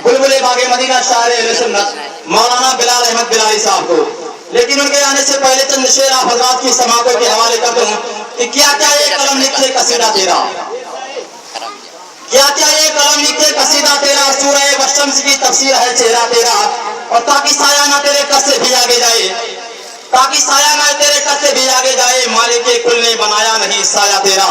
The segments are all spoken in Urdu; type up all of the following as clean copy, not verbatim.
بلبل باغ مدینہ شاعر اہل سنت مولانا بلال احمد بلالی صاحب کو، لیکن ان کے آنے سے پہلے چند شعر آپ حضرات کی سماعتوں کے حوالے کر دوں کہ کیا کیا یہ قلم لکھے قصیدہ تیرا، کیا کیا یہ قلم لکھے قصیدہ تیرا، سورہ والشمس کی تفسیر ہے چہرہ تیرا، اور تاکہ سایہ نہ تیرے کس سے بھی آگے جائے، تاکہ سایہ نہ تیرے کس سے بھی آگے جائے، مالک کل نے بنایا نہیں سایہ تیرا،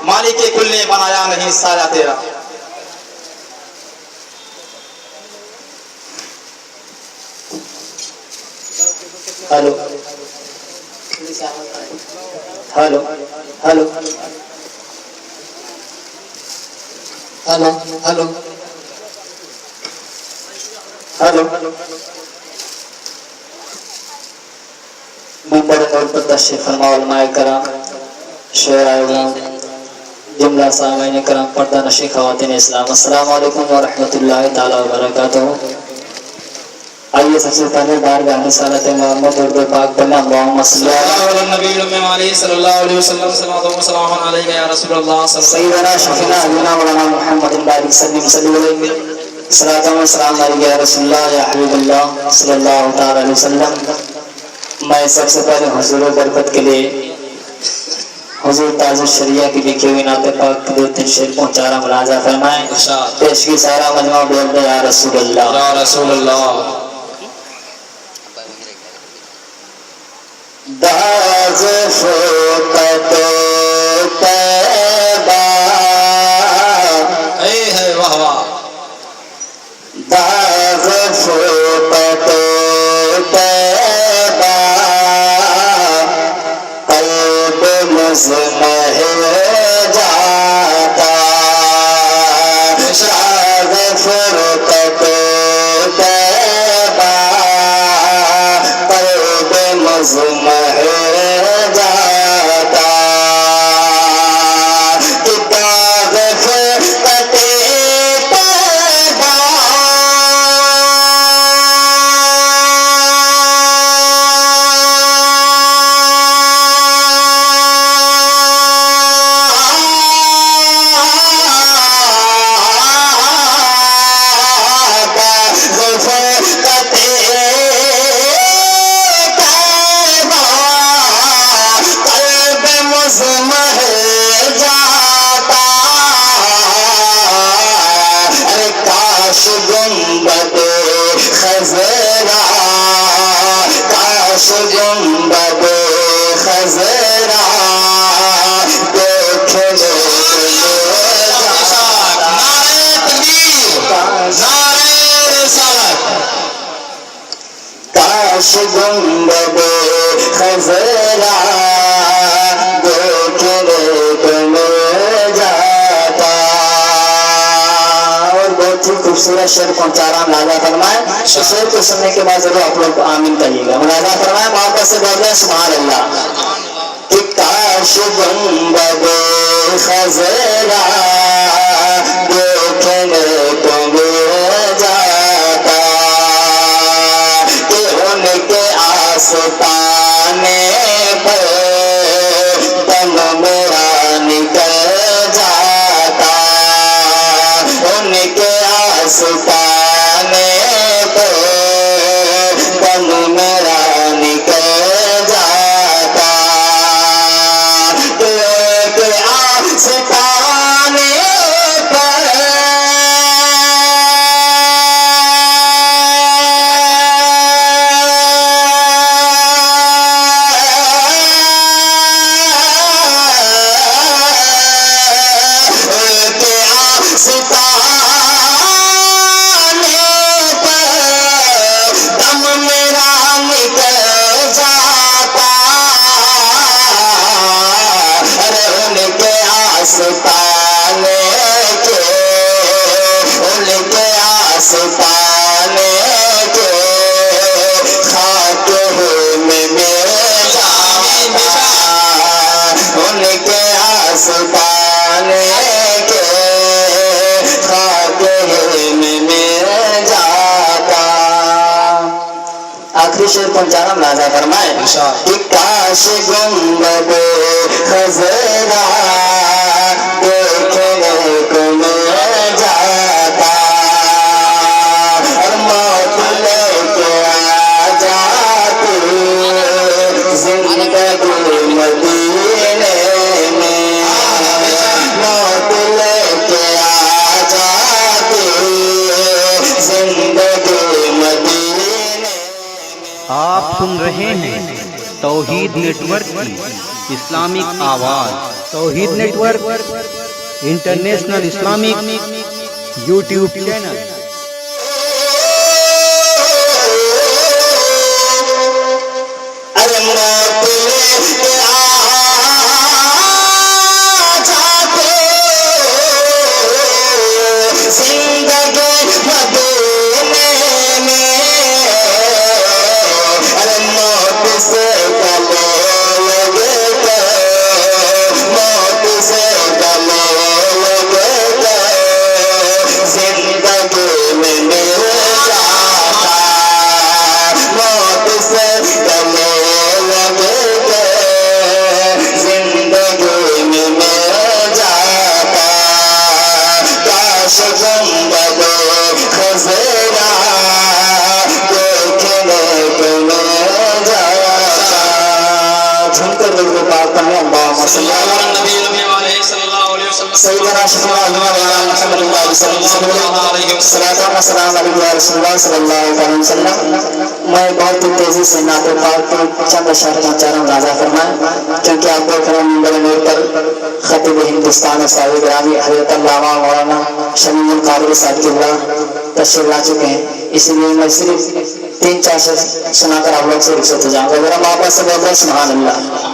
مالک کل نے بنایا نہیں سایہ تیرا۔ Hello hello hello hello hello hello ممبر اور پر تشریف فرما علماء کرام، شعراء اعظام، جملہ سامعین کرام، پردہ نشین خواتین اسلام، السلام علیکم ورحمۃ اللہ تعالی وبرکاتہ۔ آئیے سب سے پہلے بارگاہ رسالت محمد اردو پاک پڑھنا، اللہم صلی اللہ علیہ وسلم صلی اللہ علیہ وسلم صلوات و سلام علیک یا رسول اللہ سیدنا شفیعنا حبیبنا مولانا محمد بارک سلم صلی اللہ علیہ وسلم صلاۃ و سلام علیک یا رسول اللہ یا حبیب اللہ صلی اللہ تعالی علیہ وسلم۔ میں سب سے پہلے حضور برکت کے لیے حضور تاج الشریعہ کی لکھی ہوئی نعت پاک دو تین شعر پہنچا رہا، ملاحظہ فرمائیں، پیش کی سارا مجموعہ بول دے یا رسول اللہ یا رسول اللہ۔ داز فوقت طیبہ، اے ہے واہ واہ، داز فوقت طیبہ، قلب مزمح جاتا، داز فوقت طیبہ، قلب مزمح گنبد خضرا دیکھنے تمہیں جاتا، اور بہت ہی خوبصورت شعر پہنچا رہا ہوں، ملاحظہ فرمائیں، شعر کو سننے کے بعد ضرور آپ لوگ آمین کہیے گا، ملاحظہ فرمائیں، محبت سے بول رہے ہیں سبحان اللہ۔ کہ کاش گنبد خضرا دیکھنے تمہیں جاتا، کہ ان کے آستانے پر دم میرا نکل جاتا، ان کے آستانے پر دم میرا نکل جاتا، ایک آستانے پر آخری شعر پہنچانا، ملاحظہ فرمائے، کہ کاش گنبد خضرا دیکھنے کو مل جاتا، سن رہے ہیں توحید نیٹ ورک کی اسلامک آواز۔ Tawheed network international Islamic YouTube channel. میں بہت ہی تیزی سے نعت پاک کے چند اشعار پہنچا رہا ہوں، راضا فرمائیں، کیونکہ آپ دیکھ رہے ہیں منبر نور پر خطیب ہندوستان استاد گرامی حضرت علامہ مولانا شمیم القاری صاحب قبلہ تشریف لا چکے ہیں، اس لیے میں صرف 3-4 شعر سنا کر آپ لوگ سے رخصت ہو جاؤں گا۔ ذرا محبت سے بول رہے سبحان اللہ۔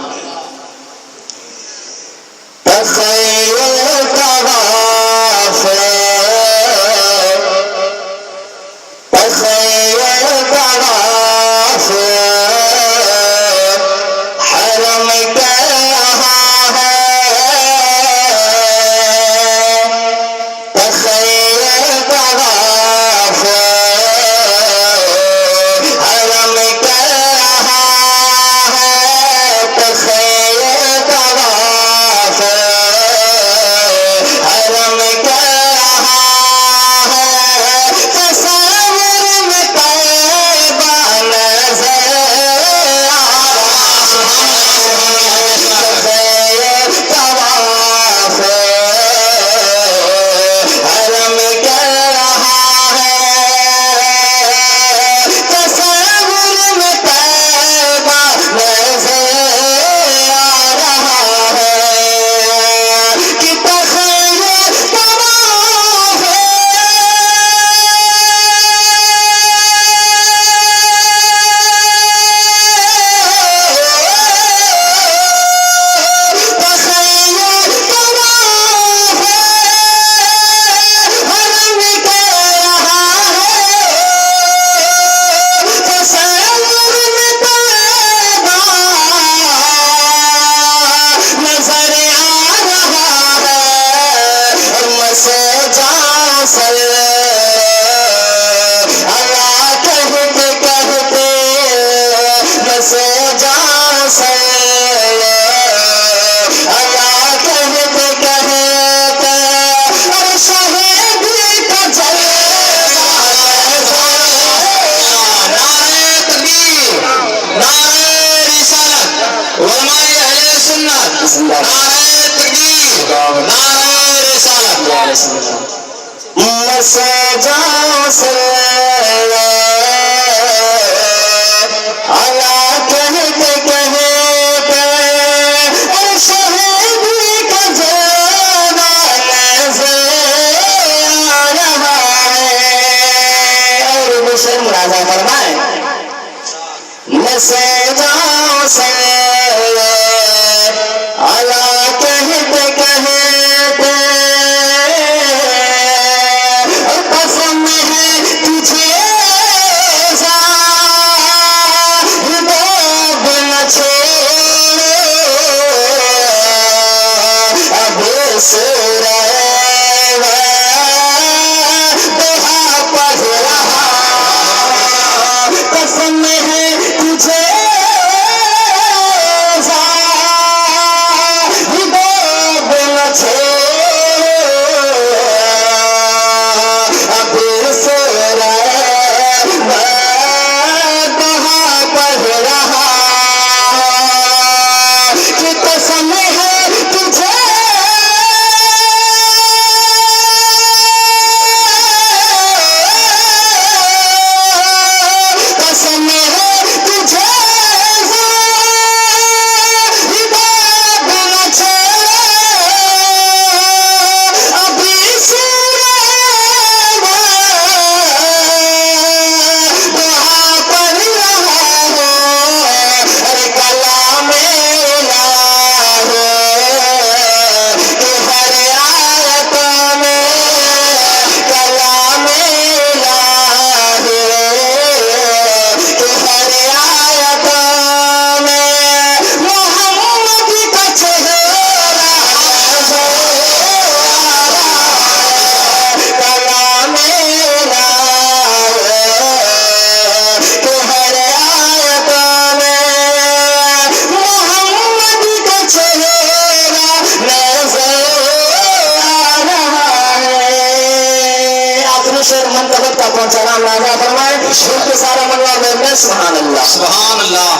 شعر منتبت کا پہنچانا اندازہ فرمائے ان کے سارا منوا میں سبحان اللہ سبحان اللہ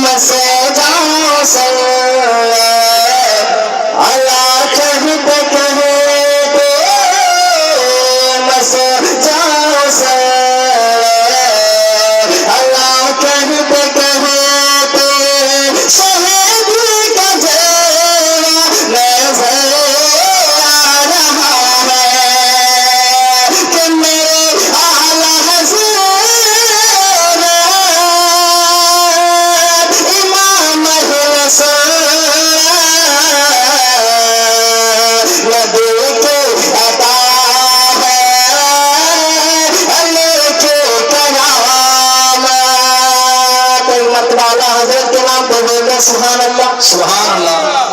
مسے جاؤں سے اللہ کہتے کہتے مسے جاؤں سے اللہ کہتے کہتے شہید کا جینا نظر آ رہا ہے کہ میرے اعلی حضور امام حسین نبی کے عطا ہے علی کے کرامت مرتبہ اعلیٰ حضرت کے نام پہ بولے سبحان اللہ سبحان اللہ